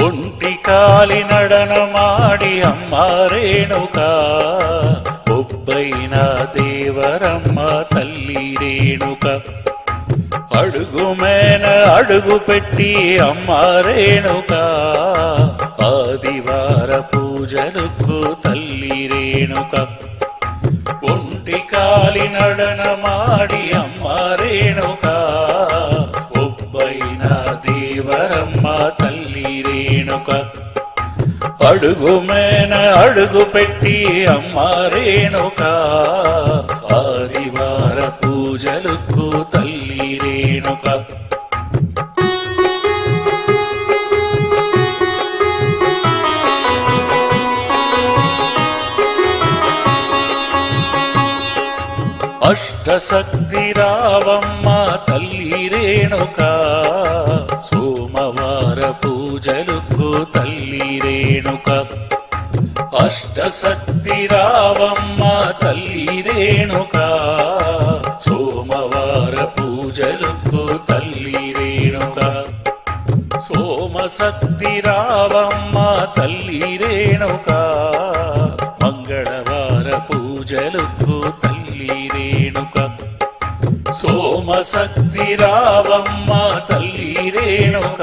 ఒంటికాలి నడనమాడి అమ్మ రేణుకా ఒబ్బైన దేవరమ్మ తల్లి రేణుక అడుగు మేన అడుగు పెట్టి అమ్మ రేణుక ఆదివార పూజలకు తల్లి రేణుక ఒంటికాలి నడనమాడి అమ్మ రేణుక ఒబ్బైన దేవరమ్మ తల్లి రేణుక అడుగు మేన అడుగు పెట్టి అమ్మ రేణుక ఆదివార పూజలకు తల్లి రేణుక అష్టశక్తి రావమ్మ తల్లి రేణుక సోమవార పూజలకు తల్లి రేణుక అష్టశక్తి రావమ్మ తల్లి రేణుక సోమవార పూజలకు తల్లి రేణుక సోమశక్తి రావమ్మ తల్లి రేణుక మంగళవార పూజలకు తల్లి రేణుక సోమశక్తి రావమ్మ తల్లి రేణుక